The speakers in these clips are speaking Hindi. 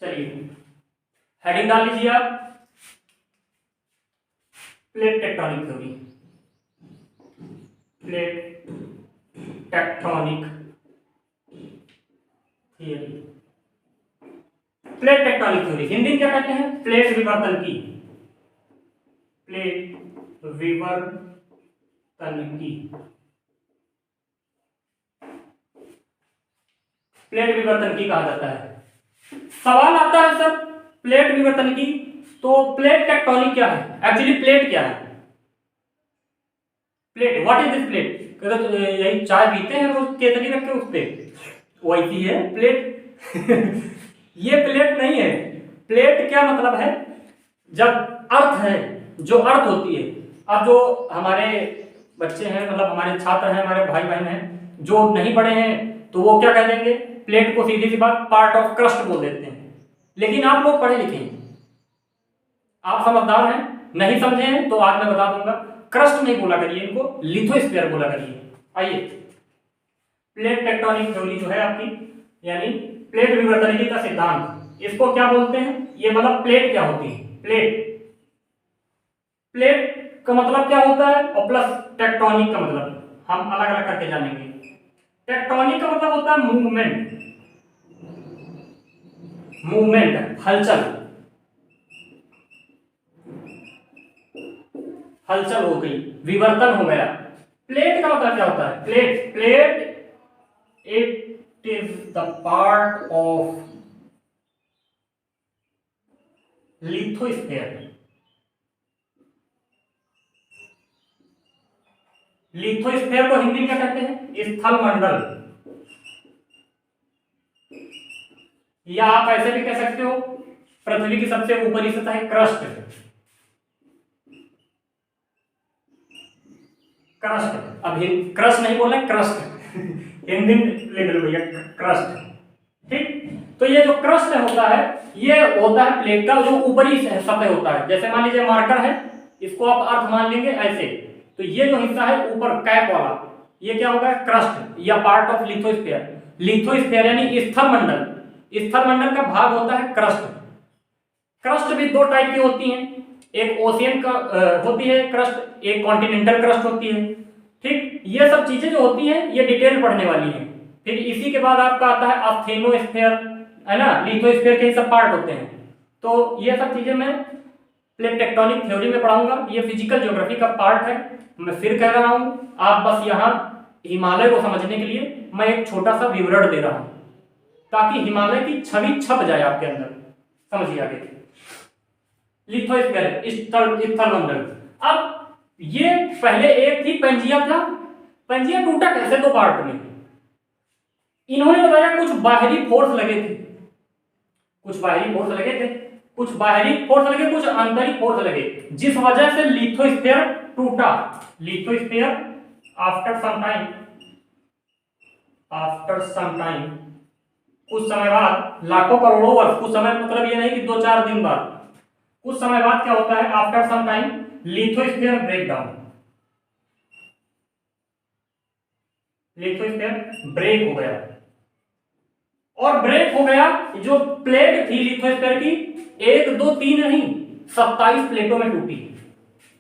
चलिए हेडिंग डाल लीजिए आप, plate tectonic theory. Plate tectonic theory, plate tectonic theory Hindi में क्या कहते हैं? प्लेट विवर्तन की, प्लेट विवर्तन की, प्लेट विवर्तन की कहा जाता है। सवाल आता है सर प्लेट विवर्तन की, तो प्लेट टेक्टोनिक क्या है? एक्चुअली प्लेट क्या है? Plate, what is this plate? यही चाय पीते हैं रोज केतली रख के उस पे, वैसी है प्लेट। ये प्लेट नहीं है। प्लेट क्या मतलब है? जब अर्थ है, जो अर्थ होती है, अब जो हमारे बच्चे हैं, मतलब हमारे छात्र हैं, हमारे भाई बहन हैं जो नहीं पढ़े हैं, तो वो क्या कह देंगे? प्लेट को सीधी सी बात पार्ट ऑफ क्रस्ट बोल देते हैं। लेकिन आप लोग पढ़े लिखे हैं, आप समझदार हैं, नहीं समझे हैं तो आज मैं बता दूंगा, क्रस्ट नहीं बोला करिए, इनको लिथोस्फीयर बोला करिए। आइए, प्लेट टेक्टोनिक थ्योरी जो है आपकी, यानी प्लेट विवर्तनिकी का सिद्धांत, इसको क्या बोलते हैं? ये मतलब प्लेट क्या होती है? प्लेट, प्लेट का मतलब क्या होता है और प्लस टेक्टोनिक का मतलब हम अलग अलग करके जानेंगे। टेक्टोनिक का मतलब होता है मूवमेंट, मूवमेंट हलचल, हलचल हो गई, विवर्तन हो गया। प्लेट का मतलब क्या होता है? Plate, plate it is the part of lithosphere. Lithosphere को हिंदी में क्या कहते हैं? स्थल मंडल, या आप ऐसे भी कह सकते हो पृथ्वी की सबसे ऊपरी सतह है क्रस्ट, क्रस्ट। अब क्रस्ट नहीं बोल रहे, क्रस्ट हिंदी ले लो भैया, क्रस्ट। ठीक, तो ये जो क्रस्ट होता है, ये होता है प्लेट का जो ऊपरी सतह होता है। जैसे मान लीजिए मार्कर है, इसको आप अर्थ मान लेंगे ऐसे, तो ये जो हिस्सा है ऊपर कैप वाला, ये क्या होगा? क्रस्ट या पार्ट ऑफ लिथोस्फीयर। लिथोस्फीयर यानी स्थल मंडल, स्थल मंडल का भाग होता है क्रस्ट। क्रस्ट भी दो टाइप की होती हैं, एक ओशियन का होती है क्रस्ट, एक कॉन्टिनेंटल क्रस्ट होती है। ठीक, ये सब चीजें जो होती हैं ये डिटेल पढ़ने वाली हैं। फिर इसी के बाद आपका आता है अस्थेनोस्फीयर, है ना, लिथोस्फीयर के ही सब पार्ट होते हैं। तो ये सब चीजें मैं प्लेट टेक्टोनिक थ्योरी में पढ़ाऊंगा, ये फिजिकल ज्योग्राफी का पार्ट है। मैं फिर कह रहा हूं, आप बस यहाँ हिमालय को समझने के लिए मैं एक छोटा सा विवरण दे रहा हूं, ताकि हिमालय की छवि छप जाए आपके अंदर। समझिए आगे, लिथोस्फीयर स्थल मंडल। अब ये पहले एक थी, पेंजिया था। पेंजिया टूटा कैसे? दो पार्ट में। इन्होंने बताया कुछ बाहरी फोर्स लगे थे, कुछ बाहरी फोर्स लगे थे, कुछ बाहरी फोर्स लगे, कुछ आंतरिक फोर्स लगे, जिस वजह से लिथोस्फीयर टूटा। Lithosphere after some time, after some time, कुछ समय बाद, लाखों करोड़ों वर्ष, कुछ समय मतलब ये नहीं कि 2-4 दिन बाद, कुछ समय बाद क्या होता है? After some time lithosphere break down, lithosphere break हो गया। और ब्रेक हो गया, जो प्लेट थी लिथोस्फीयर की, 1, 2, 3 नहीं, 27 प्लेटों में टूटी।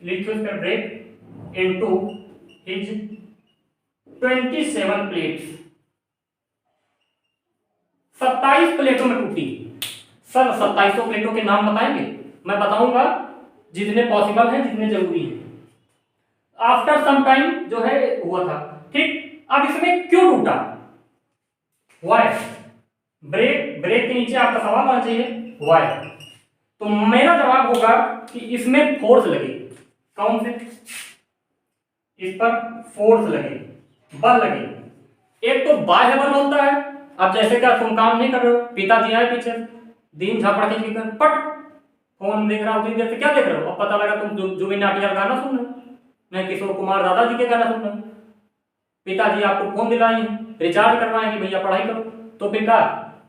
Lithosphere break into his 27 plates, 27 प्लेटों में टूटी। सर 2700 प्लेटों के नाम बताएंगे? मैं बताऊंगा जितने पॉसिबल हैं, जितने जरूरी हैं। आफ्टर सम टाइम जो है हुआ था। ठीक, अब इसमें क्यों टूटा? व्हाई? ब्रेक, ब्रेक के नीचे आपका सवाल आना चाहिए व्हाई। तो मेरा जवाब होगा कि इसमें फोर्स लगे। कौन से? इस पर फोर्स लगे, बल लगे। एक तो बाह्य बल होता है। अब जैसे क्या तुम काम नहीं कर रहे हो, पिताजी आए पीछे, दिन झापड़ के कर पट फोन देख रहा हूँ, देर से क्या देख रहे हो? अब पता लगा तुम जुबिन नौटियाल गाना सुन रहे हो, नहीं किशोर कुमार दादाजी के गाना सुन रहे हो। पिताजी आपको फोन दिलाए, रिचार्ज करवाएंगे, भैया पढ़ाई करो, तो फिर क्या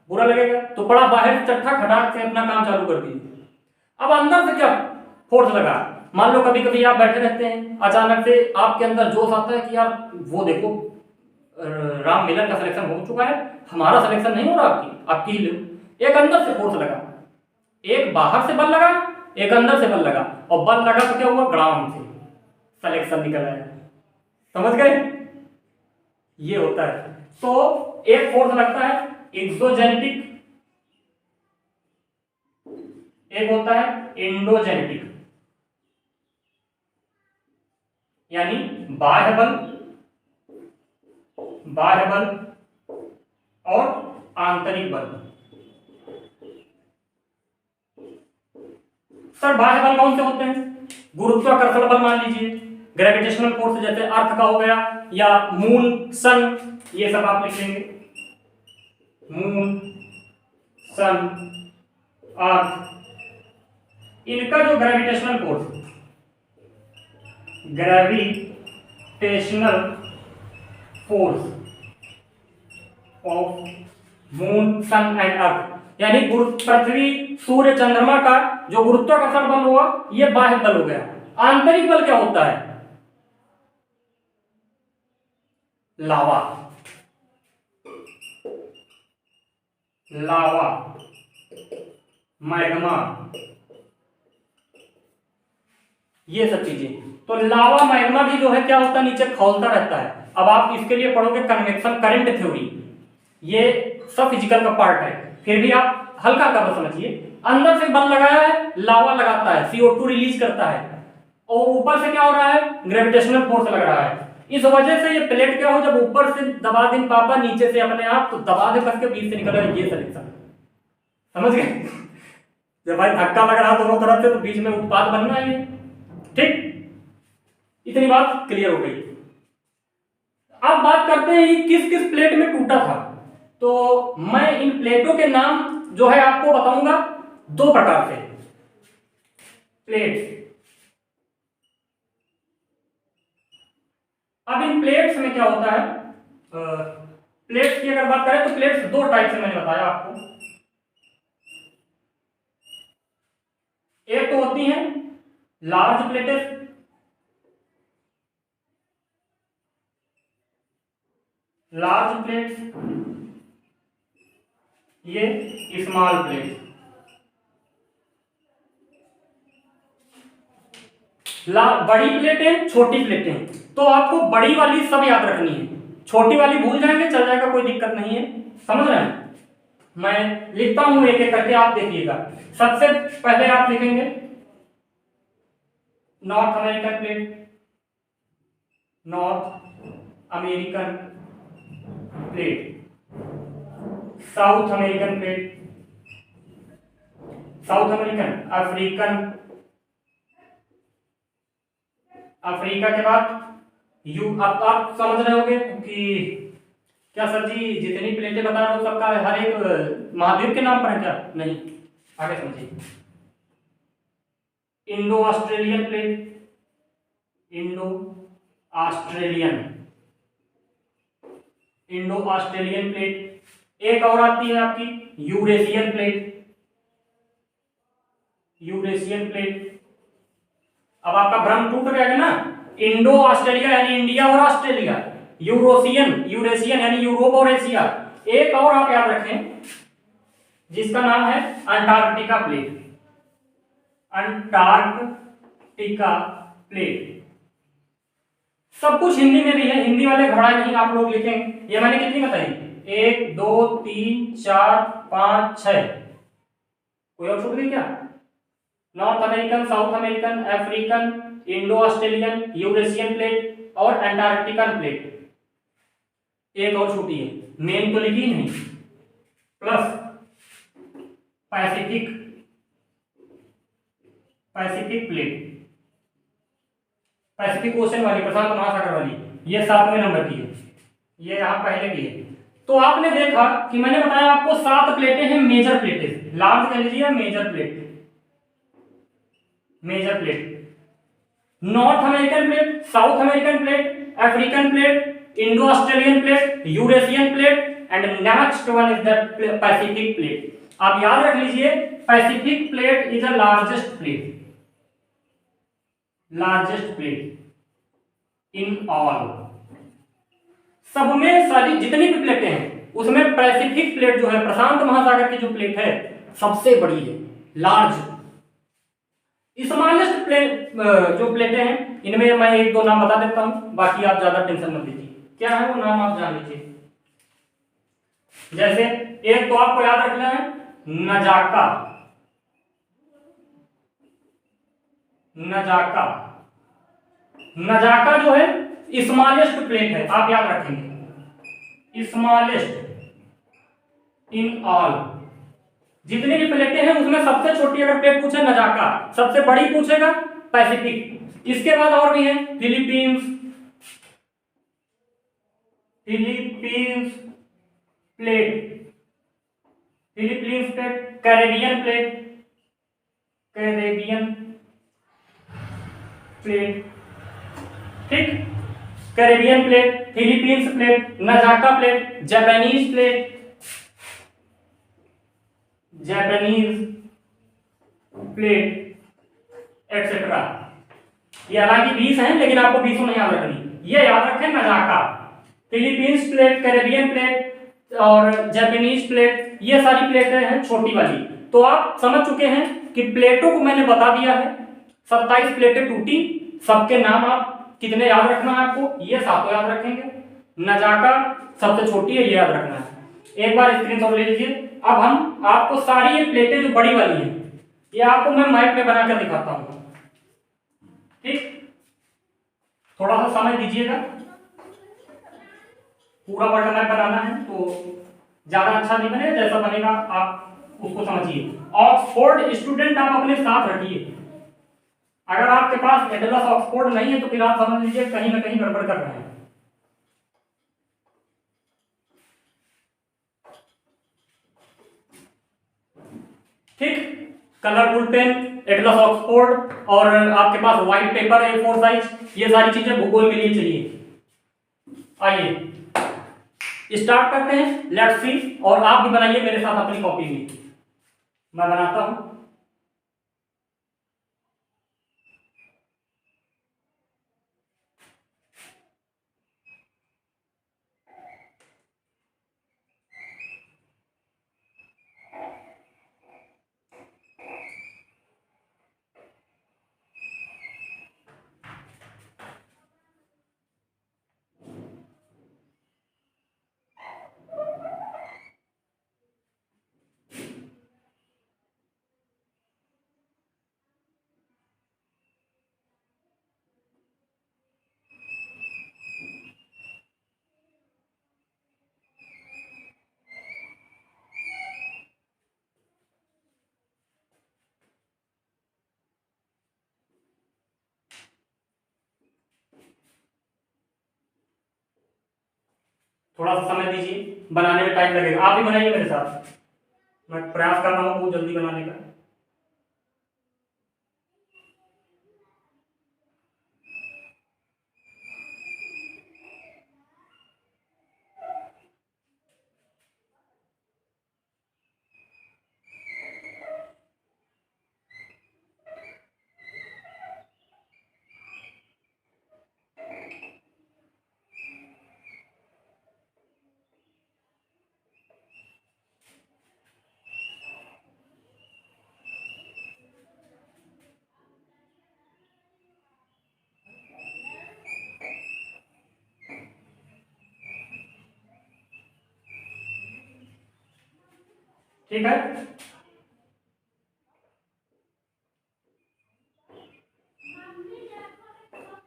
बुरा लगेगा? तो बड़ा बाहर चट्टा खटाक से अपना काम चालू कर दीजिए। अब अंदर से क्या फोर्स लगा? मान लो कभी कभी आप बैठे रहते हैं, अचानक से आपके अंदर जोश आता है कि यार वो देखो राम मिलन का सिलेक्शन हो चुका है, हमारा सिलेक्शन नहीं हो रहा, आपकी ही एक अंदर से फोर्स लगा। एक बाहर से बल लगा, एक अंदर से बल लगा, और बल लगा तो क्या हुआ, ग्राउंड से सिलेक्शन निकल आया। समझ गए, ये होता है। तो एक फोर्स लगता है एक्सोजेनेटिक, एक होता है एंडोजेनेटिक, यानी बाह्य बल, बाह्य बल और आंतरिक बल। सर बाह्य बल कौन से होते हैं? गुरुत्वाकर्षण बल मान लीजिए, ग्रेविटेशनल फोर्स जैसे अर्थ का हो गया, या मून, सन, ये सब आप लिखेंगे, मून, सन, अर्थ, इनका जो gravitational force, gravitational force of moon, sun and earth, यानी पृथ्वी, सूर्य, चंद्रमा का जो गुरुत्वाकर्षण बल हुआ, ये बाह्य बल हो गया। आंतरिक बल क्या होता है? लावा, लावा, मैग्मा, ये सब चीजें। तो लावा मैग्मा भी जो है क्या होता है, नीचे खौलता रहता है। अब आप इसके लिए पढ़ोगे कन्वेक्शन करंट थ्योरी, ये सब फिजिकल का पार्ट है, फिर भी आप हल्का हल्का समझिए। अंदर से बल लगाया है, लावा लगाता है, CO2 रिलीज करता है, और ऊपर से क्या हो रहा है, ग्रेविटेशनल फोर्स लग रहा है। इस वजह से ये प्लेट क्या हो, जब ऊपर से दबा दें पापा, नीचे से अपने आप, तो दबा दे कस के बीच से निकल रहा है, ये सिलेक्शन। समझ गए? जब भाई धक्का लग रहा दोनों तरफ से, तो बीच में उत्पाद बनना है। ठीक, इतनी बात क्लियर हो गई। अब बात करते हैं किस किस प्लेट में टूटा था। तो मैं इन प्लेटों के नाम जो है आपको बताऊंगा दो प्रकार से। प्लेट्स, अब इन प्लेट्स में क्या होता है, प्लेट्स की अगर बात करें तो प्लेट्स दो टाइप से मैंने बताया आपको। एक तो होती हैं लार्ज प्लेटेस, लार्ज प्लेट्स, ये स्मॉल प्लेट्स। बड़ी प्लेटें, छोटी प्लेटें, तो आपको बड़ी वाली सब याद रखनी है, छोटी वाली भूल जाएंगे चल जाएगा, कोई दिक्कत नहीं है। समझ रहे हैं? मैं लिखता हूं एक एक करके, आप देखिएगा। सबसे पहले आप लिखेंगे north American plate, north American plate, south American plate, south American, African, Africa के बाद अब आप समझ रहे होंगे कि क्या सर जी जितनी प्लेटें बता रहे हो सबका हर एक महाद्वीप के नाम पर है क्या? नहीं, आगे समझिए। Indo Australian plate, Indo Australian, Indo Australian plate. एक और आती है आपकी यूरेशियन प्लेट, यूरेशियन प्लेट। अब आपका भ्रम टूट गया ना, इंडो ऑस्ट्रेलिया यानी इंडिया और ऑस्ट्रेलिया, यूरोशियन, यूरेशियन यानी यूरोप और एशिया। एक और आप याद रखें जिसका नाम है अंटार्कटिका प्लेट, अंटार्कटिका प्लेट। सब कुछ हिंदी में भी है, हिंदी वाले घबराए नहीं, आप लोग लिखेंगे। ये मैंने कितनी बताई, 1 2 3 4 5 6, कोई और छूट गई क्या? North American, south American, African, Indo Australian, Eurasian plate और अंटार्कटिकन प्लेट। एक और छूटी है, मेन तो लिखी नहीं, plus Pacific, Pacific plate, Pacific ocean वाली, प्रशांत महासागर वाली, ये 7वें नंबर की है, ये यहां पहले की है। तो आपने देखा कि मैंने बताया आपको 7 प्लेटें हैं मेजर प्लेटें, लार्ज कह लीजिए major plate, major plate, north American plate, south American plate, African plate, Indo Australian plate, Eurasian plate and next one is the Pacific plate. आप याद रख लीजिए Pacific plate is the largest plate, largest plate in all. सब में सारी जितनी भी प्लेटें हैं उसमें पैसिफिक प्लेट जो है, प्रशांत महासागर की जो प्लेट है सबसे बड़ी है। लार्ज। स्मॉलेस्ट प्लेट, जो प्लेटें हैं इनमें मैं एक दो नाम बता देता हूं, बाकी आप ज्यादा टेंशन मत लीजिए। क्या है वो नाम आप जान लीजिए। जैसे एक तो आपको याद रखना है नजाका। नजाका, नजाका जो है स्मॉलेस्ट प्लेट है, आप याद रखेंगे स्मॉलेस्ट इन ऑल। जितनी भी प्लेटें हैं उसमें सबसे छोटी अगर प्लेट पूछे नजाका, सबसे बड़ी पूछेगा पैसिफिक। इसके बाद और भी हैं Philippines, Philippines plate, Philippines plate, Caribbean plate, Caribbean plate, ठीक, Caribbean plate, Philippines plate, Nazca plate, Japanese plate, Japanese plate etcetera. ये हालांकि 20 हैं लेकिन आपको 20 नहीं याद रखनी। ये याद रखें नजाका, फिलीपींस प्लेट, कैरेबियन प्लेट और जापानीज प्लेट, ये सारी प्लेटें हैं छोटी वाली। तो आप समझ चुके हैं कि प्लेटों को मैंने बता दिया है। 27 प्लेटें टूटी, सबके नाम आप कितने याद रखना है आपको, ये सातों याद रखेंगे। नजाका सबसे छोटी है, ये याद रखना है। एक बार स्क्रीनशॉट ले लीजिए। अब हम आपको सारी ये प्लेटें जो बड़ी वाली हैं, ये आपको मैं मैप में बनाकर दिखाता हूं, ठीक। थोड़ा सा समय दीजिएगा, पूरा वर्ल्ड मैप बनाना है तो ज्यादा अच्छा नहीं बने, जैसा बनेगा आप उसको समझिए। ऑक्सफोर्ड स्टूडेंट आप अपने साथ रखिए। अगर आपके पास एटलस ऑक्सफोर्ड नहीं है तो फिर आप समझ लीजिए कहीं ना कहीं गड़बड़ कर रहे हैं। ठीक, कलरफुल पेन, एटलस ऑक्सफोर्ड और आपके पास व्हाइट पेपर A4 साइज, ये सारी चीजें भूगोल के लिए चाहिए। आइए स्टार्ट करते हैं, लेट्स सी। और आप भी बनाइए मेरे साथ अपनी कॉपी में, मैं बनाता हूं। थोड़ा सा समय दीजिए, बनाने में टाइम लगेगा। आप भी बनाइए मेरे साथ, मैं प्रयास कर रहा हूँ बहुत जल्दी बनाने का। ठीक है,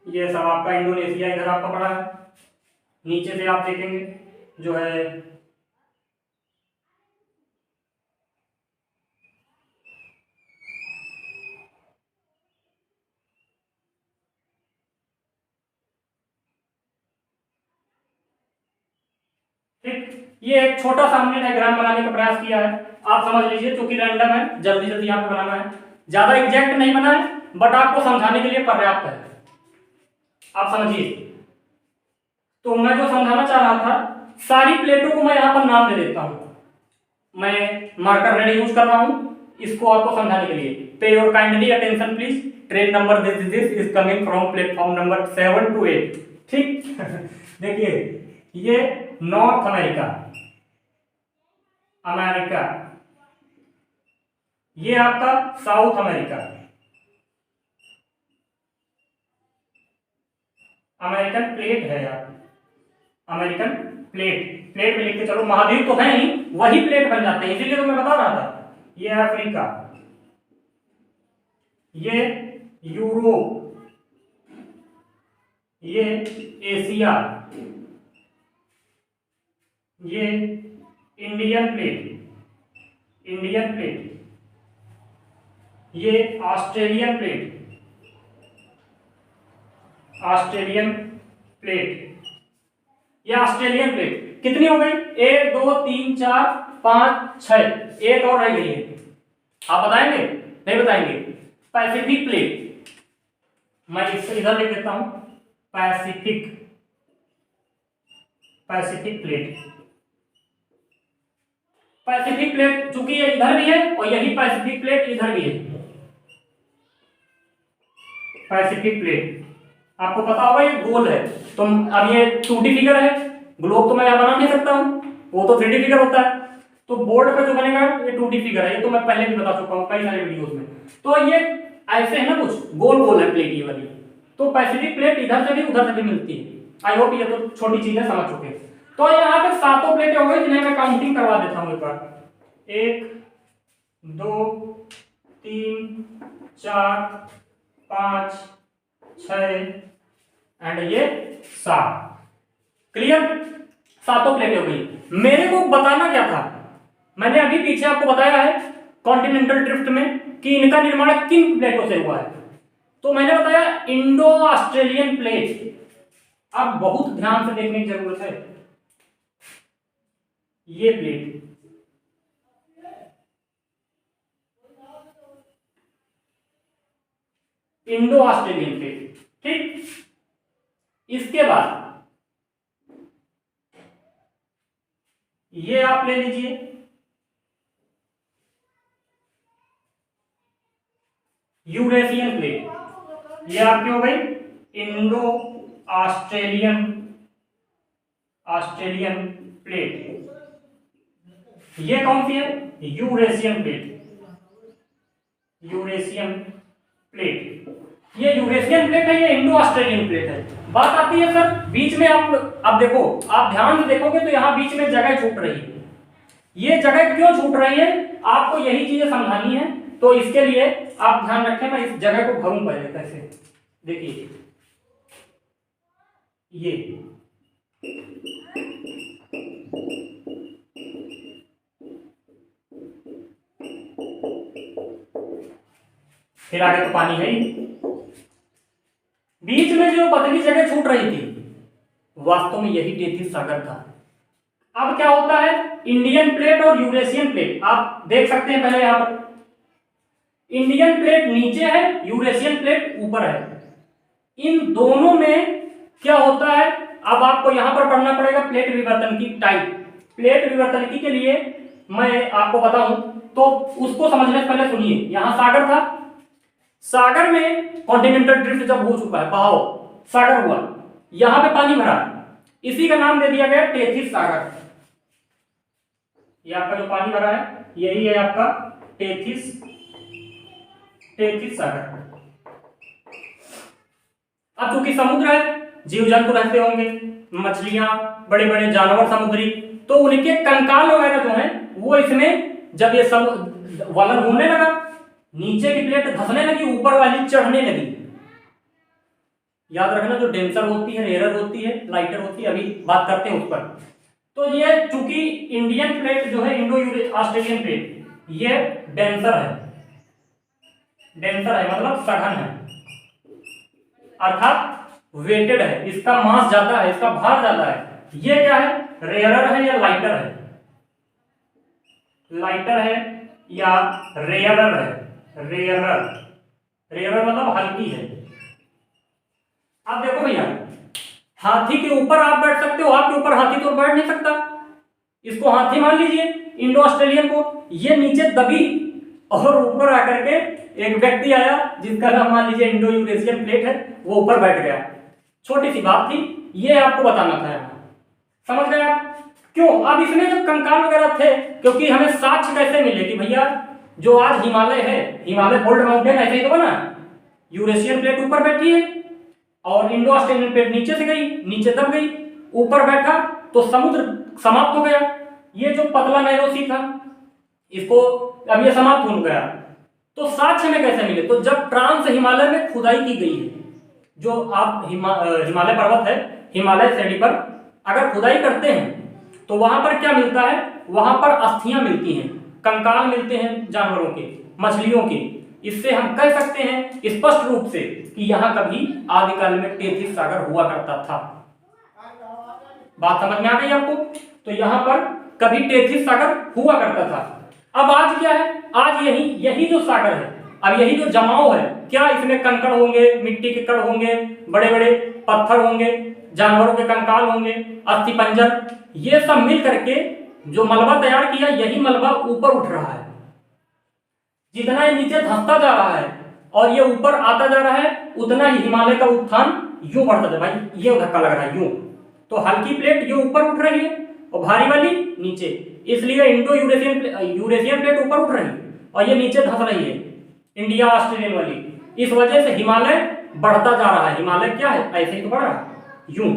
ये सब आपका इंडोनेशिया इधर आपका पड़ा है। नीचे से आप देखेंगे जो है ठीक, ये एक छोटा सा हमने डायग्राम बनाने का प्रयास किया है। आप समझ लीजिए, क्योंकि रैंडम है, जल्दी जल्दी आपको बनाना है, ज्यादा एग्जैक्ट नहीं बना है, बट आपको समझाने के लिए पर्याप्त है, आप समझिए। तो मैं जो समझाना चाह रहा था, सारी प्लेटों को मैं यहाँ पर नाम दे देता हूँ। मैं मार्कर रेड यूज कर रहा हूँ इसको आपको समझाने के लिए। पे your kindly attention please, train number this is coming from platform number 7 to 8, ठीक। देखिए ये नॉर्थ अमेरिका, अमेरिका, ये आपका साउथ अमेरिका, अमेरिकन प्लेट है यार, अमेरिकन प्लेट, प्लेट में लिख के चलो, महाद्वीप तो है ही, वही प्लेट बन जाते हैं, इसीलिए तो मैं बता रहा था। ये अफ्रीका, ये यूरोप, ये एशिया, ये इंडियन प्लेट, इंडियन प्लेट, ये ऑस्ट्रेलियन प्लेट, ऑस्ट्रेलियन प्लेट, ये ऑस्ट्रेलियन प्लेट। कितनी हो गई? 1 2 3 4 5 6, एक और रह गई है, आप बताएंगे? नहीं बताएंगे? पैसिफिक प्लेट, मैं इससे इधर लिख देता हूं, Pacific, Pacific plate, Pacific plate चूंकि ये इधर भी है और यही पैसिफिक प्लेट इधर भी है, पैसिफिक प्लेट। आपको पता होगा ये गोल है, तो अब ये 2D फिगर है, ग्लोब तो मैं यहां बना नहीं सकता हूं, वो तो 3D फिगर होता है, तो बोर्ड पे जो बनेगा ये 2D फिगर है, ये तो मैं पहले भी बता चुका हूं कई सारे वीडियोस में। तो ये ऐसे है ना, कुछ गोल गोल है प्लेट ये वाली, तो पैसिफिक प्लेट इधर से भी उधर से भी मिलती है। आई होप ये तो छोटी चीजें समझ चुके हैं। तो यहाँ पे 7 प्लेटें हो गई, जिन्हें मैं काउंटिंग करवा देता हूँ एक बार। 1 2 3 4 5 6 एंड ये 7। क्लियर? 7 प्लेटें हो गई। मेरे को बताना क्या था, मैंने अभी पीछे आपको बताया है कॉन्टिनेंटल ड्रिफ्ट में कि इनका निर्माण किन प्लेटों से हुआ है, तो मैंने बताया इंडो ऑस्ट्रेलियन प्लेट। अब बहुत ध्यान से देखने की जरूरत है, ये प्लेट इंडो ऑस्ट्रेलियन प्लेट, ठीक। इसके बाद ये आप ले लीजिए, यूरेशियन प्लेट, ये आपकी हो गई इंडो ऑस्ट्रेलियन, ऑस्ट्रेलियन प्लेट। ये कौन सी है? Eurasian plate, Eurasian plate. ये यूरेशियन प्लेट है, ये इंडो ऑस्ट्रेलियन प्लेट है। बात आती है सर बीच में, आप देखो, आप ध्यान से देखोगे तो यहां बीच में जगह छूट रही है। ये जगह क्यों छूट रही है, आपको यही चीजें समझानी है, तो इसके लिए आप ध्यान रखें। मैं इस जगह को भरूं पहले, कैसे, देखिए ये फिर आगे तो पानी है ही, बीच में जो पतली जगह छूट रही थी वास्तव में यही टेथिस सागर था। अब क्या होता है, इंडियन प्लेट और यूरेशियन प्लेट आप देख सकते हैं। पहले यहां पर इंडियन प्लेट नीचे है, यूरेशियन प्लेट ऊपर है। इन दोनों में क्या होता है, अब आपको यहां पर पढ़ना पड़ेगा प्लेट विवर्तन की टाइप। प्लेट विवर्तन की के लिए मैं आपको बताऊं तो उसको समझने से पहले सुनिए, यहां सागर था, सागर में कॉन्टिनेंटल ड्रिफ्ट जब हो चुका है, बहाव सागर हुआ, यहां पे पानी भरा, इसी का नाम दे दिया गया टेथिस सागर। ये आपका जो पानी भरा है यही है आपका टेथिस, टेथिस सागर। अब चूंकि समुद्र है, जीव जंतु रहते होंगे, मछलियां, बड़े बड़े जानवर समुद्री, तो उनके कंकाल वगैरह जो हैं वो इसमें, जब ये सब वलन होने लगा, नीचे की प्लेट धंसने लगी, ऊपर वाली चढ़ने लगी। याद रखना, जो डेंसर होती है, रेयर होती है, लाइटर होती है, अभी बात करते हैं उस पर। तो ये चूंकि इंडियन प्लेट जो है, इंडो ऑस्ट्रेलियन प्लेट, ये डेंसर है, डेंसर है मतलब सघन है, अर्थात वेटेड है, इसका मास ज्यादा है, इसका भार ज्यादा है। ये क्या है, रेयरर है या लाइटर है, लाइटर है या रेयरर है, रेयरर, रेयरर मतलब हल्की है। अब देखो भैया, हाथी के ऊपर आप बैठ सकते हो, आपके ऊपर हाथी तो बैठ नहीं सकता, इसको हाथी मान लीजिए, इंडो ऑस्ट्रेलियन को। ये नीचे दबी और ऊपर आकर के एक व्यक्ति आया जिसका नाम मान लीजिए इंडो यूरेशियन प्लेट है, वो ऊपर बैठ गया। छोटी सी बात थी, ये आपको बताना था यहाँ, समझ गए आप? क्यों? अब इसमें जो कंकाल वगैरह थे, क्योंकि हमें साक्ष्य कैसे मिले कि भैया जो आज हिमालय है, हिमालय गोल्ड माउंटेन ऐसे ही तो बना, यूरेशियन प्लेट ऊपर बैठी है और इंडो ऑस्ट्रेलियन प्लेट नीचे से गई, नीचे दब गई, ऊपर बैठा तो समुद्र समाप्त हो गया। ये जो पतला नैरो सी था इसको अब ये समाप्त हो गया। तो साक्ष्य में कैसे मिले? तो जब ट्रांस हिमालय में खुदाई की गई है, जो आप हिमालय पर्वत है, हिमालय श्रेणी पर अगर खुदाई करते हैं तो वहां पर क्या मिलता है? वहां पर अस्थियां मिलती हैं, कंकाल मिलते हैं जानवरों के, मछलियों के। इससे हम कह सकते हैं स्पष्ट रूप से कि यहाँ कभी आदिकाल में टेथिस सागर हुआ करता था। बात समझ में आ गई आपको? तो यहाँ पर कभी टेथिस सागर हुआ करता था। अब आज क्या है? आज यही जो सागर है, अब यही जो जमाव है, क्या इसमें कंकड़ होंगे, मिट्टी के कण होंगे, बड़े बड़े पत्थर होंगे, जानवरों के कंकाल होंगे, अस्थि पंजर, ये सब मिल करके जो मलबा तैयार किया, यही मलबा ऊपर उठ रहा है। जितना ये नीचे धंसता जा रहा है और ये ऊपर आता जा रहा है, उतना ही हिमालय का उत्थान यूं बढ़ता जा। भाई ये धक्का लग रहा है यूं, तो हल्की प्लेट जो ऊपर उठ रही है और भारी वाली नीचे, इसलिए इंडो यूरेशियन प्लेट ऊपर उठ रही है और ये नीचे धंस रही है, इंडिया ऑस्ट्रेलियन वाली। इस वजह से हिमालय बढ़ता जा रहा है। हिमालय क्या है? ऐसे ही तो बढ़ रहा है यूं।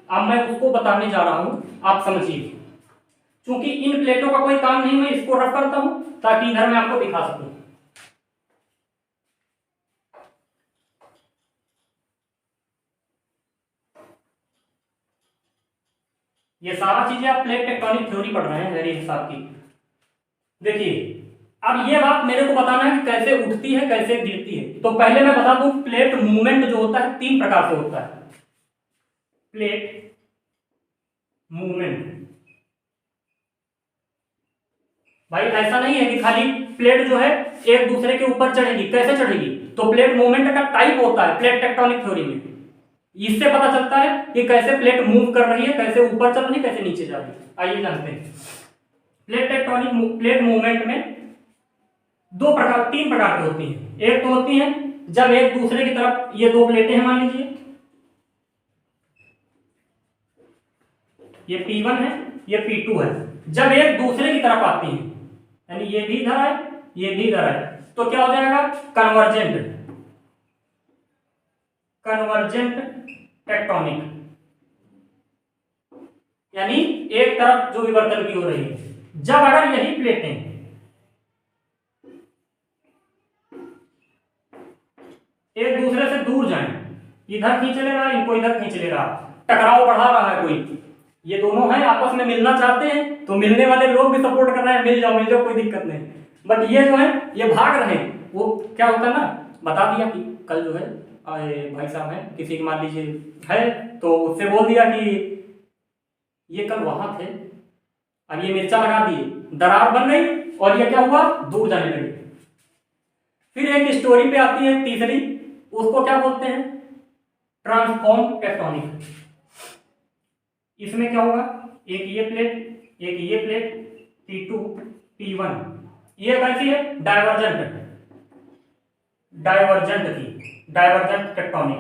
अब मैं उसको बताने जा रहा हूं, आप समझिए। क्योंकि इन प्लेटों का कोई काम नहीं, मैं इसको रख करता हूं ताकि इधर मैं आपको दिखा सकूं। ये सारा चीजें आप प्लेट टेक्टोनिक थ्योरी पढ़ रहे हैं मेरे हिसाब की। देखिए अब ये बात मेरे को बताना है कि कैसे उठती है, कैसे गिरती है। तो पहले मैं बता दूं, प्लेट मूवमेंट जो होता है 3 प्रकार से होता है। प्लेट मूवमेंट, भाई ऐसा नहीं है कि खाली प्लेट जो है एक दूसरे के ऊपर चढ़ेगी। कैसे चढ़ेगी? तो प्लेट मूवमेंट का टाइप होता है प्लेट टेक्टोनिक थ्योरी में। इससे पता चलता है कि कैसे प्लेट मूव कर रही है, कैसे ऊपर चल रही है, कैसे नीचे जा रही है। आइए जानते हैं। प्लेट मूवमेंट में 3 प्रकार की होती हैं। एक तो होती है जब एक दूसरे की तरफ, ये 2 प्लेटें हैं मान लीजिए, ये P1 है, ये P2 है। जब एक दूसरे की तरफ आती हैं, यानी ये भी इधर है, ये भी इधर है, तो क्या हो जाएगा? कन्वर्जेंट टेक्टोनिक, यानी एक तरफ जो विवर्तन की हो रही है। जब अगर यही प्लेटें एक दूसरे से दूर जाएं, इधर खींच ले रहा है, इनको इधर खींच ले रहा, टकराव बढ़ा रहा है कोई, ये दोनों हैं आपस में मिलना चाहते हैं, तो मिलने वाले लोग भी सपोर्ट कर रहे हैं, मिल जाओ कोई दिक्कत नहीं। बट ये जो है ये भाग रहे हैं। वो क्या होता है ना, बता दिया कि कल जो है भाई साहब है, किसी की मान लीजिए है, तो उससे बोल दिया कि ये कल वहां थे, अब ये मिर्चा लगा दिए, दरार बन गई और ये क्या हुआ? दूर जाने लगे। फिर एक स्टोरी पे आती है तीसरी, उसको क्या बोलते हैं? Transform tectonic. इसमें क्या होगा? एक ये प्लेट, एक ये प्लेट, P2 P1, ये कैसी है? Divergent tectonic.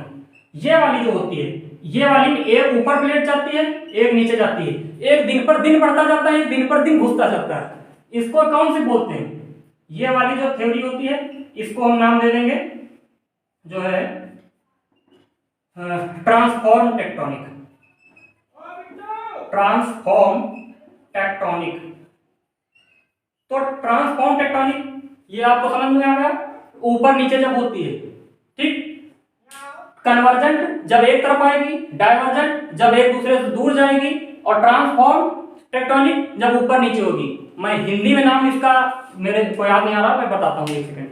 ये वाली जो होती है, ये वाली में एक ऊपर प्लेट जाती है, एक नीचे जाती है, एक दिन पर दिन बढ़ता जाता है, एक दिन पर दिन घुसता जाता है। इसको कौन से बोलते हैं? ये वाली जो थ्योरी होती है, इसको हम नाम दे देंगे जो है ट्रांसफॉर्म टेक्टोनिक। तो ट्रांसफॉर्म टेक्टोनिक ये आपको समझ में आ गया? ऊपर नीचे जब होती है, ठीक। कन्वर्जेंट जब एक तरफ आएगी, डाइवर्जेंट जब एक दूसरे से दूर जाएगी, और ट्रांसफॉर्म टेक्टोनिक जब ऊपर नीचे होगी। मैं हिंदी में नाम इसका मेरे को याद नहीं आ रहा, मैं बताता हूँ, एक सेकंड।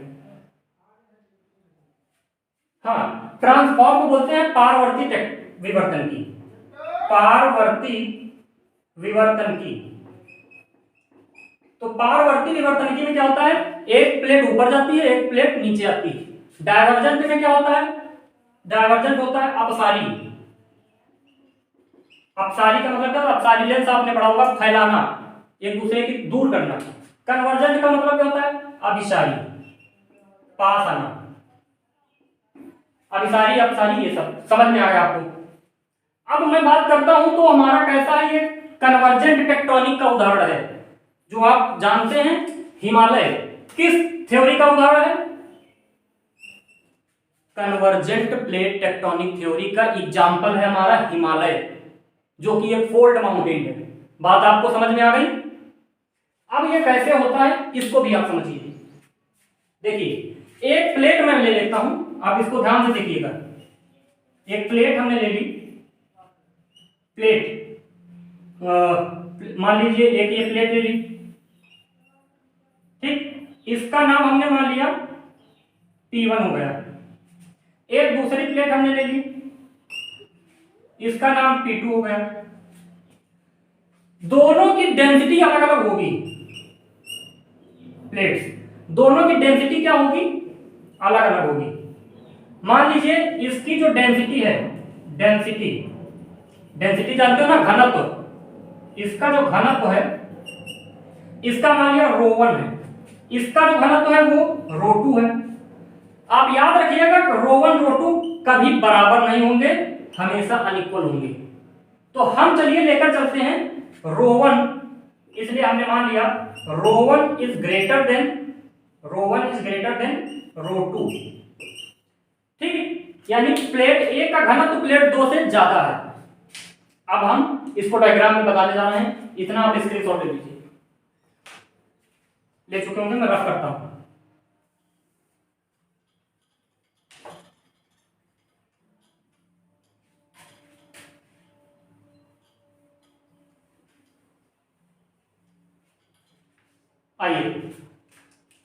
हाँ, ट्रांसफॉर्म को बोलते हैं पारवर्ती विवर्तन की, पारवर्ती विवर्तन की। तो पारवर्ती विवर्तन की में क्या होता है? एक प्लेट ऊपर जाती है, एक प्लेट नीचे आती है। डाइवर्जेंट में क्या होता है? डाइवर्जेंट होता है अपसारी। अपसारी का मतलब क्या? अपसारी लेंस आपने पढ़ा होगा, फैलाना, एक दूसरे की दूर करना। कन्वर्जेंट का मतलब क्या होता है? अभिसारी, पास आना। अभिसारी, अपसारी, ये सब समझ में आ गया आपको। अब मैं बात करता हूं तो हमारा कैसा है ये कन्वर्जेंट टेक्टोनिक का उदाहरण है, जो आप जानते हैं हिमालय। किस थ्योरी का उदाहरण है? कन्वर्जेंट प्लेट टेक्टोनिक थ्योरी का एग्जाम्पल है हमारा हिमालय, जो कि एक फोल्ड माउंटेन है। बात आपको समझ में आ गई? अब ये कैसे होता है इसको भी आप समझिए। देखिए एक प्लेट मैं ले लेता हूं, आप इसको ध्यान से देखिएगा। एक प्लेट हमने ले ली, प्लेट मान लीजिए एक ये प्लेट ले ली, ठीक, इसका नाम हमने मान लिया P1 हो गया। एक दूसरी प्लेट हमने ले ली, इसका नाम P2 हो गया। दोनों की डेंसिटी अलग अलग होगी, प्लेट्स दोनों की डेंसिटी क्या होगी? अलग अलग होगी। मान लीजिए इसकी जो डेंसिटी है, डेंसिटी डेंसिटी जानते हो ना, घनत्व, इसका जो घनत्व है इसका मान लिया ρ1 है, इसका जो घनत्व है वो ρ2 है। आप याद रखिएगा कि ρ1 ρ2 कभी बराबर नहीं होंगे, हमेशा अनइक्वल होंगे। तो हम चलिए लेकर चलते हैं ρ1, इसलिए हमने मान लिया ρ1 इज ग्रेटर देन ρ2, ठीक है, यानी प्लेट ए का घनत्व प्लेट 2 से ज्यादा है। अब हम इसको डायग्राम में बताने जा रहे हैं, इतना आप स्क्रीनशॉट ले लीजिए। ले चुके होंगे, मैं रफ करता हूं। आइए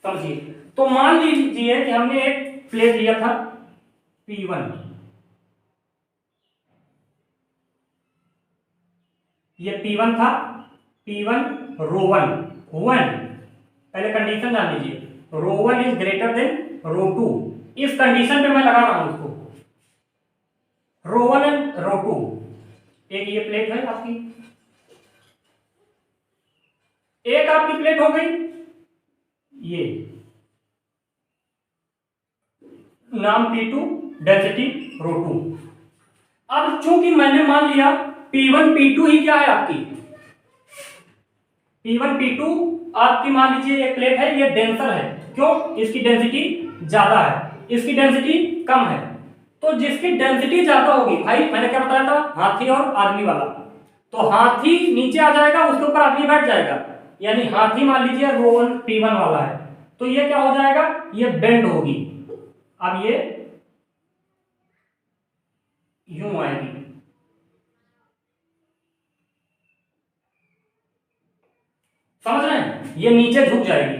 समझिए। तो मान लीजिए कि हमने एक प्लेट लिया था P1, ये P1 था, P1 ρ1, पहले कंडीशन जान लीजिए, ρ1 इज ग्रेटर देन ρ2। इस कंडीशन पे मैं लगा रहा हूं इसको, ρ1 एंड ρ2। एक ये प्लेट है आपकी, एक आपकी प्लेट हो गई ये, नाम P2, डेंसिटी ρ2। अब चूंकि मैंने मान लिया P1 P2 ही क्या है आपकी, P1 P2 आपकी मान लीजिए एक प्लेट है, ये डेंसर है, क्यों? इसकी डेंसिटी ज्यादा है, इसकी डेंसिटी कम है। तो जिसकी डेंसिटी ज्यादा होगी, भाई मैंने क्या बताया था, हाथी और आदमी वाला, तो हाथी नीचे आ जाएगा, उसके ऊपर आदमी बैठ जाएगा, यानी हाथी मान लीजिए ρ1 P1 वाला है, तो ये क्या हो जाएगा, ये बेंड होगी। अब ये यूं आएगी, समझ रहे हैं, ये नीचे झुक जाएगी।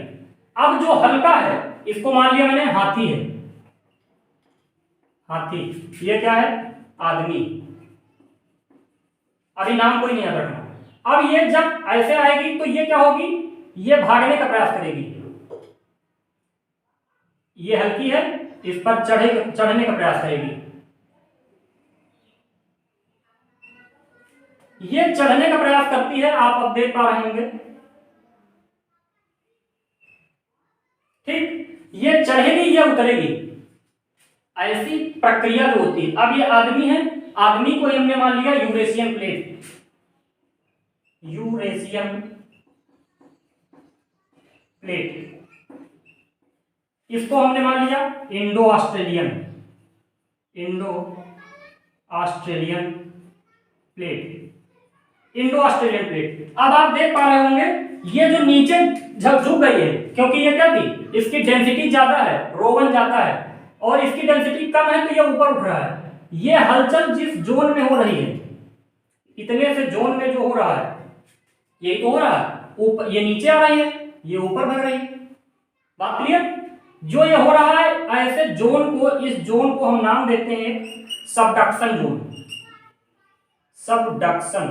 अब जो हल्का है, इसको मान लिया मैंने हाथी है, हाथी, ये क्या है, आदमी। अभी नाम कोई नहीं याद रखना। अब ये जब ऐसे आएगी तो ये क्या होगी, ये भागने का प्रयास करेगी, ये हल्की है, इस पर चढ़ने का प्रयास करेगी, ये चढ़ने का प्रयास करती है, आप अब देख पा रहे होंगे, ठीक, ये चढ़ेगी, ये उतरेगी, ऐसी प्रक्रिया जो होती है। अब ये आदमी है, आदमी को हमने मान लिया यूरेशियन प्लेट, यूरेशियन प्लेट, इसको हमने मान लिया Indo Australian plate, Indo Australian plate. अब आप देख पा रहे होंगे ये जो नीचे झुक गई है, क्योंकि ये क्या थी, इसकी डेंसिटी ज्यादा है, ρ1 ज्यादा है, और इसकी डेंसिटी कम है, तो ये ऊपर उठ रहा है। ये हलचल जिस जोन में हो रही है, इतने से जोन में जो हो रहा है, यही तो हो रहा है, ऊपर ये नीचे आ रही है, ये ऊपर बढ़ रही है। बात क्लियर? जो ये हो रहा है, ऐसे जोन को, इस जोन को हम नाम देते हैं सबडक्शन जोन, सबडक्शन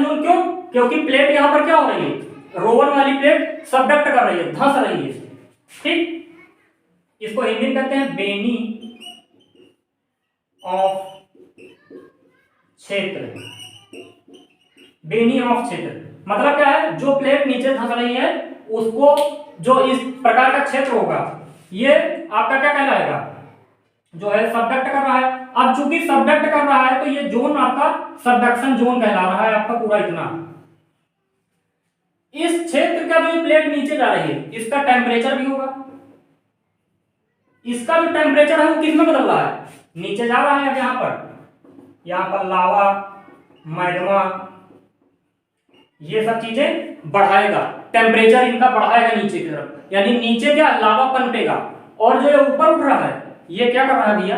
जोन क्यों? क्योंकि प्लेट यहां पर क्या हो रही है, ρ1 वाली प्लेट सबडक्ट कर रही है, धंस रही है, ठीक। इसको हिंदी में कहते हैं बेनी ऑफ क्षेत्र, बेनी ऑफ क्षेत्र। मतलब क्या है, जो प्लेट नीचे धंस रही है उसको जो इस प्रकार का क्षेत्र होगा, ये आपका क्या कहलाएगा, जो है सबडक्ट कर रहा है। अब चूंकि सबडक्ट कर रहा है, तो ये जोन आपका सबडक्शन जोन कहला रहा है, आपका पूरा इतना। इस क्षेत्र का जो प्लेट नीचे जा रही है इसका टेम्परेचर भी होगा, इसका जो टेम्परेचर है वो किस में बदल रहा है, नीचे जा रहा है। यहाँ पर लावा, मैग्मा, ये सब चीजें बढ़ाएगा, टेम्परेचर इनका बढ़ाएगा नीचे की तरफ, यानी नीचे क्या लावा पनपेगा। और जो ये ऊपर उठ रहा है ये क्या कर रहा है भैया,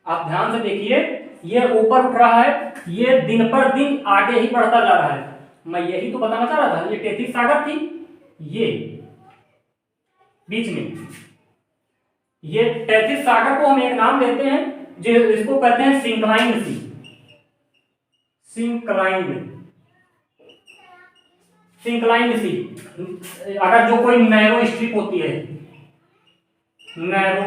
आप ध्यान से देखिए, ये ऊपर उठ रहा है, ये दिन पर दिन आगे ही बढ़ता जा रहा है। मैं यही तो बताना चाह रहा था, ये 33 सागर थी, ये बीच में ये 33 सागर को हम एक नाम देते हैं जो इसको कहते हैं सिंक्लाइंड सी, सिंक्लाइंड सी। अगर जो कोई नैरो स्ट्रिप होती है, नैरो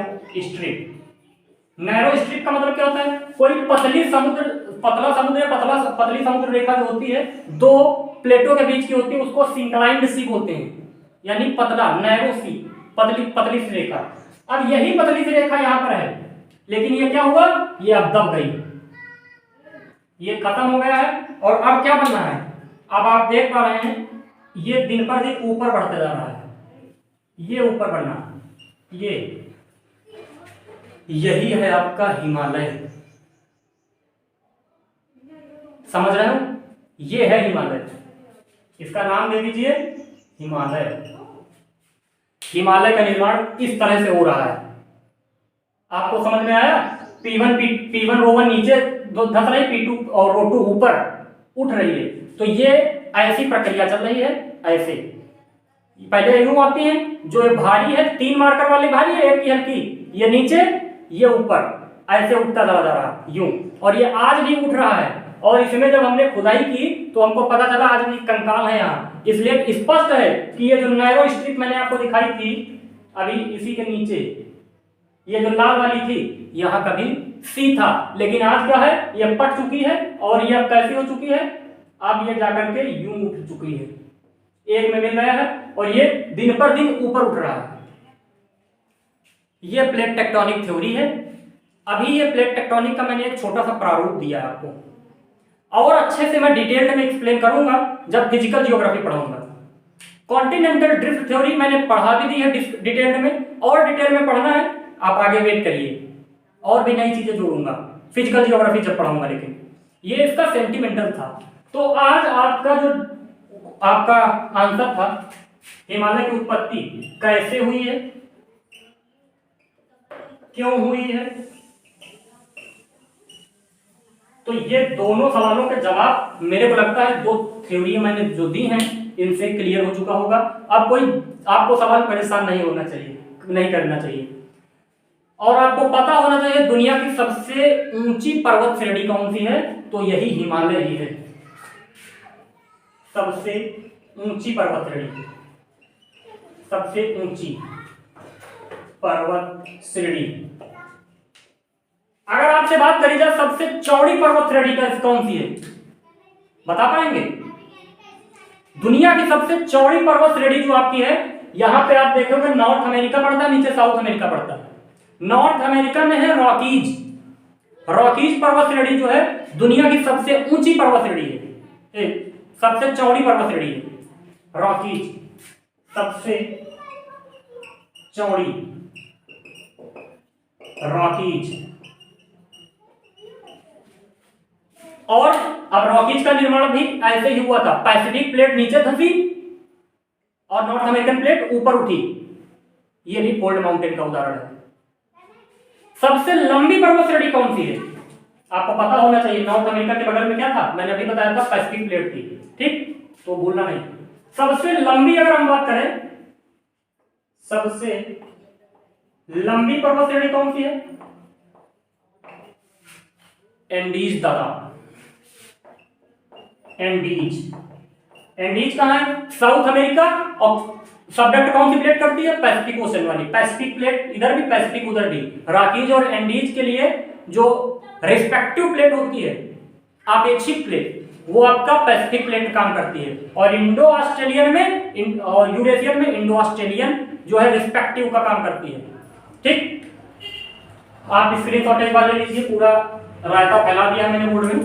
स्ट्रिप का मतलब क्या होता है, कोई पतली समुद्र, पतली समुद्र रेखा जो होती है दो प्लेटों के बीच की होती है, उसको सिंक्लाइंड सी बोलते हैं, यानी पतला, नैरो सी, पतली सी रेखा। अब यही पतली सी रेखा यहाँ पर है, लेकिन ये क्या हुआ, ये अब दब गई, ये खत्म हो गया है। और अब क्या बनना है, अब आप देख पा रहे हैं ये दिन पर दिन ऊपर बढ़ते जा रहा है, ये ऊपर बढ़ना, यही है आपका हिमालय, समझ रहे हो, ये है हिमालय, इसका नाम दे दीजिए हिमालय। हिमालय का निर्माण इस तरह से हो रहा है, आपको समझ में आया। P1 रो1 नीचे धंस रही, P2 और रो2 ऊपर उठ रही है, तो ये ऐसी प्रक्रिया चल रही है। ऐसे पहले यूं आती है, जो ये भारी है, 3 मार्कर वाली भारी है, एक की हल्की, ये नीचे ये ऊपर, ऐसे उठता चला जा रहा यूं, और ये आज भी उठ रहा है। और इसमें जब हमने खुदाई की तो हमको पता चला आज भी कंकाल है यहाँ, इसलिए स्पष्ट है कि ये जो नैरो स्ट्रिप मैंने आपको दिखाई थी अभी इसी के नीचे, ये जो लाल वाली थी यहाँ कभी सी था, लेकिन आज क्या है, ये पट चुकी है और ये अब कैसी हो चुकी है, अब ये जाकर के यूं उठ चुकी है, एक में मिल गया है और ये दिन पर दिन ऊपर उठ रहा है। ये प्लेट टेक्टोनिक थ्योरी है। अभी ये प्लेट टेक्टोनिक का मैंने एक छोटा सा प्रारूप दिया है आपको, और अच्छे से मैं डिटेल में एक्सप्लेन करूंगा जब फिजिकल जियोग्राफी पढ़ाऊंगा। कॉन्टिनेंटल ड्रिफ्ट थ्योरी मैंने पढ़ा भी दी है डिटेल में, और डिटेल में पढ़ना है आप आगे वेट करिए, और भी नई चीजें जोड़ूंगा फिजिकल जियोग्राफी जब पढ़ाऊंगा। लेकिन ये इसका सेंटिमेंटल था। तो आज आपका आंसर था हिमालय की उत्पत्ति कैसे हुई है, क्यों हुई है। तो ये दोनों सवालों के जवाब मेरे को लगता है 2 थ्योरी मैंने जो दी हैं इनसे क्लियर हो चुका होगा। अब कोई आपको सवाल परेशान नहीं होना चाहिए, नहीं करना चाहिए। और आपको पता होना चाहिए दुनिया की सबसे ऊंची पर्वत श्रेणी कौन सी है, तो यही हिमालय ही है, सबसे ऊंची पर्वत श्रेणी, सबसे ऊंची पर्वत श्रेणी। अगर आपसे बात करी जाए सबसे चौड़ी पर्वत श्रेणी कौन सी है, बता पाएंगे? दुनिया की सबसे चौड़ी पर्वत श्रेणी जो आपकी है, यहां पे आप देखोगे नॉर्थ अमेरिका पड़ता है, नीचे साउथ अमेरिका पड़ता है। नॉर्थ अमेरिका में है रॉकीज पर्वत श्रेणी जो है दुनिया की सबसे ऊंची पर्वत श्रेणी है, सबसे चौड़ी पर्वत श्रेणी है रॉकीज, सबसे चौड़ी रॉकीज। और अब रॉकीज का निर्माण भी ऐसे ही हुआ था, पैसिफिक प्लेट नीचे धंसी और नॉर्थ अमेरिकन प्लेट ऊपर उठी। ये भी फोल्ड माउंटेन का उदाहरण है। सबसे लंबी पर्वत श्रेणी कौन सी है, आपको पता होना चाहिए। नॉर्थ अमेरिका के बगल में क्या था, मैंने अभी बताया था पैसिफिक प्लेट थी, ठीक, तो भूलना नहीं। सबसे लंबी अगर हम बात करें, सबसे लंबी पर्वत श्रेणी कौन सी है, एंडीज दादा, एंडीज कहां है, साउथ अमेरिका। और सबडक्ट कौन सी प्लेट करती है, पैसिफिक ओशन वाली, पैसिफिक प्लेट इधर भी, पैसिफिक उधर भी। रॉकीज और एंडीज के लिए जो रिस्पेक्टिव प्लेट होती है, अपेक्षित प्लेट, वो आपका पैसिफिक प्लेट काम करती है। और इंडो ऑस्ट्रेलियन में और यूरेशियन में इंडो ऑस्ट्रेलियन जो है रिस्पेक्टिव का काम करती है, ठीक। आप स्क्रीन शॉट एक बार ले लीजिए, पूरा रायता फैला दिया मैंने बोर्ड में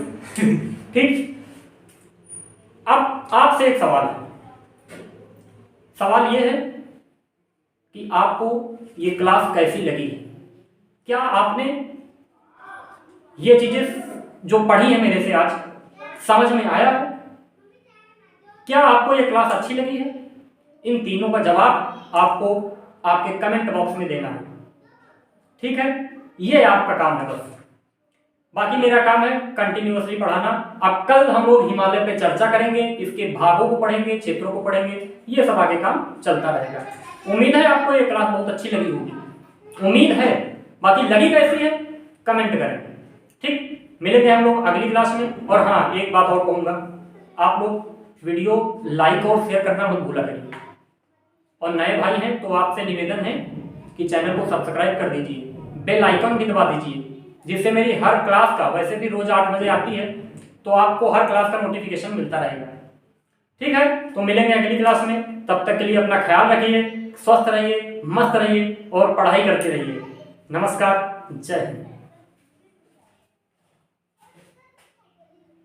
ठीक। अब आपसे एक सवाल है, सवाल ये है कि आपको ये क्लास कैसी लगी है। क्या आपने ये चीजें जो पढ़ी है मेरे से आज समझ में आया है? क्या आपको ये क्लास अच्छी लगी है? इन तीनों का जवाब आपको आपके कमेंट बॉक्स में देना है। ठीक है, ये आपका काम है बस। बाकी मेरा काम है कंटिन्यूअसली पढ़ाना। अब कल हम लोग हिमालय पे चर्चा करेंगे, इसके भागों को पढ़ेंगे, क्षेत्रों को पढ़ेंगे, ये सब आगे काम चलता रहेगा। उम्मीद है आपको ये क्लास बहुत अच्छी लगी होगी, उम्मीद है। बाकी लगी कैसी है कमेंट करें। ठीक, मिलेंगे हम लोग अगली क्लास में। और हाँ, एक बात और कहूँगा, आप लोग वीडियो लाइक और शेयर करना मत भूला करिए। और नए भाई हैं तो आपसे निवेदन है कि चैनल को सब्सक्राइब कर दीजिए, बेल आइकन भी दबा दीजिए, जिससे मेरी हर क्लास का, वैसे भी रोज 8 बजे आती है, तो आपको हर क्लास का नोटिफिकेशन मिलता रहेगा। ठीक है, तो मिलेंगे अगली क्लास में। तब तक के लिए अपना ख्याल रखिए, स्वस्थ रहिए, मस्त रहिए और पढ़ाई करते रहिए। नमस्कार, जय हिंद।